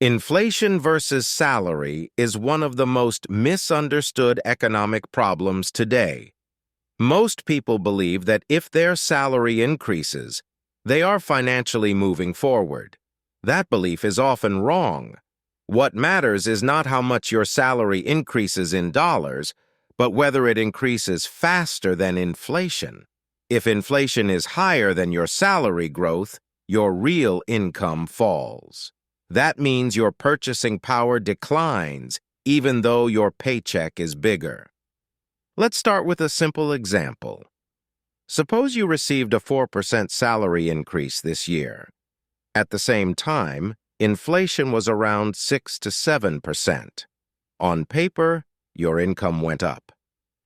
Inflation versus salary is one of the most misunderstood economic problems today. Most people believe that if their salary increases, they are financially moving forward. That belief is often wrong. What matters is not how much your salary increases in dollars, but whether it increases faster than inflation. If inflation is higher than your salary growth, your real income falls. That means your purchasing power declines, even though your paycheck is bigger. Let's start with a simple example. Suppose you received a 4% salary increase this year. At the same time, inflation was around 6 to 7%. On paper, your income went up.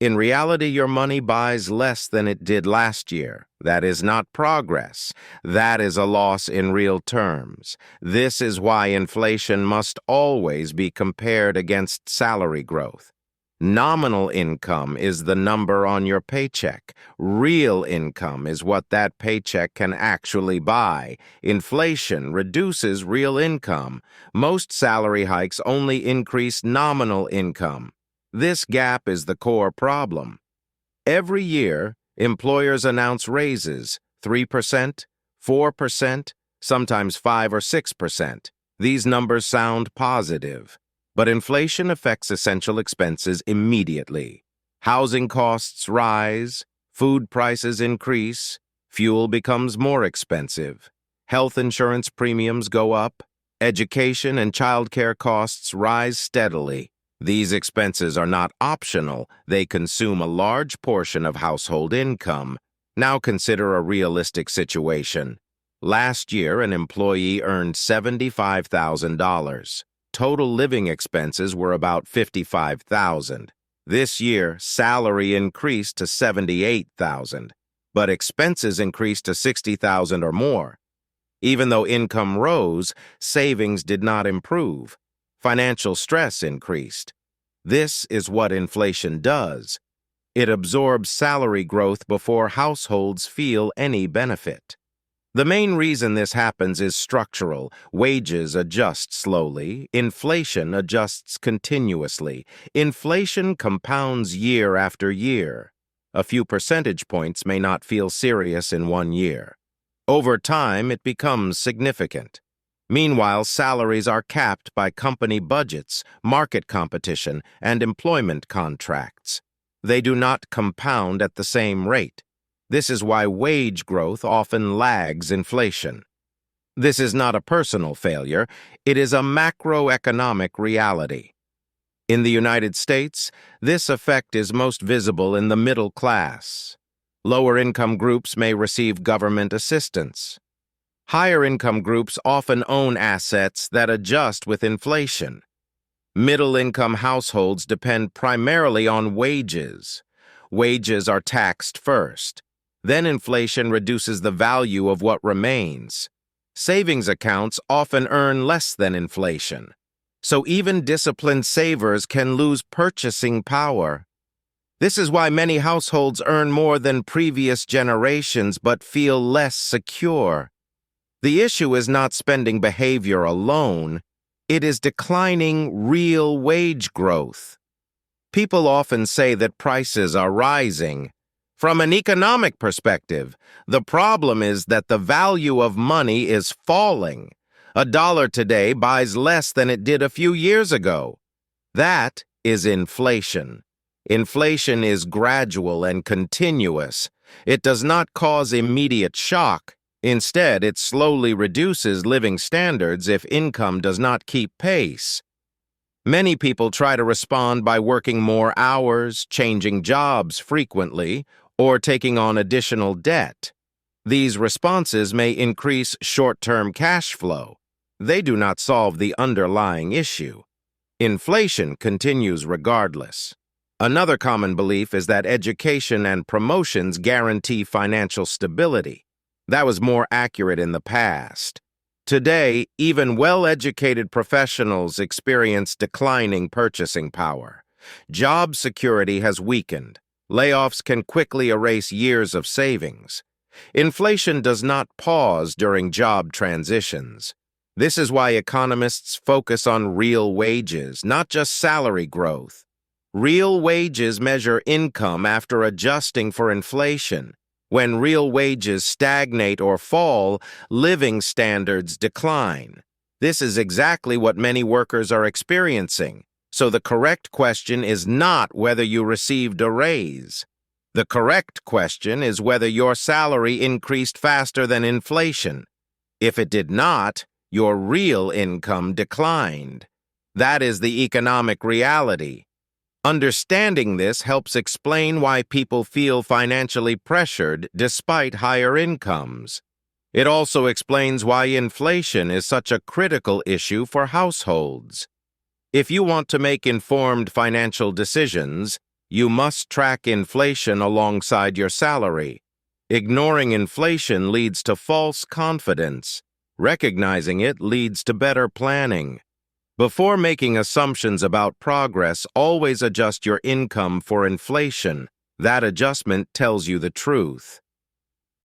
In reality, your money buys less than it did last year. That is not progress. That is a loss in real terms. This is why inflation must always be compared against salary growth. Nominal income is the number on your paycheck. Real income is what that paycheck can actually buy. Inflation reduces real income. Most salary hikes only increase nominal income. This gap is the core problem. Every year, employers announce raises, 3%, 4%, sometimes 5 or 6%. These numbers sound positive. But inflation affects essential expenses immediately. Housing costs rise, food prices increase, fuel becomes more expensive, health insurance premiums go up, education and childcare costs rise steadily. These expenses are not optional. They consume a large portion of household income. Now consider a realistic situation. Last year, an employee earned $75,000. Total living expenses were about $55,000. This year, salary increased to $78,000, but expenses increased to $60,000 or more. Even though income rose, savings did not improve. Financial stress increased. This is what inflation does. It absorbs salary growth before households feel any benefit. The main reason this happens is structural. Wages adjust slowly. Inflation adjusts continuously. Inflation compounds year after year. A few percentage points may not feel serious in 1 year. Over time, it becomes significant. Meanwhile, salaries are capped by company budgets, market competition, and employment contracts. They do not compound at the same rate. This is why wage growth often lags inflation. This is not a personal failure. It is a macroeconomic reality. In the United States, this effect is most visible in the middle class. Lower-income groups may receive government assistance. Higher-income groups often own assets that adjust with inflation. Middle-income households depend primarily on wages. Wages are taxed first. Then inflation reduces the value of what remains. Savings accounts often earn less than inflation. So even disciplined savers can lose purchasing power. This is why many households earn more than previous generations but feel less secure. The issue is not spending behavior alone. It is declining real wage growth. People often say that prices are rising. From an economic perspective, the problem is that the value of money is falling. $1 today buys less than it did a few years ago. That is inflation. Inflation is gradual and continuous. It does not cause immediate shock. Instead, it slowly reduces living standards if income does not keep pace. Many people try to respond by working more hours, changing jobs frequently, or taking on additional debt. These responses may increase short-term cash flow. They do not solve the underlying issue. Inflation continues regardless. Another common belief is that education and promotions guarantee financial stability. That was more accurate in the past. Today, even well-educated professionals experience declining purchasing power. Job security has weakened. Layoffs can quickly erase years of savings. Inflation does not pause during job transitions. This is why economists focus on real wages, not just salary growth. Real wages measure income after adjusting for inflation. When real wages stagnate or fall, living standards decline. This is exactly what many workers are experiencing. So the correct question is not whether you received a raise. The correct question is whether your salary increased faster than inflation. If it did not, your real income declined. That is the economic reality. Understanding this helps explain why people feel financially pressured despite higher incomes. It also explains why inflation is such a critical issue for households. If you want to make informed financial decisions, you must track inflation alongside your salary. Ignoring inflation leads to false confidence. Recognizing it leads to better planning. Before making assumptions about progress, always adjust your income for inflation. That adjustment tells you the truth.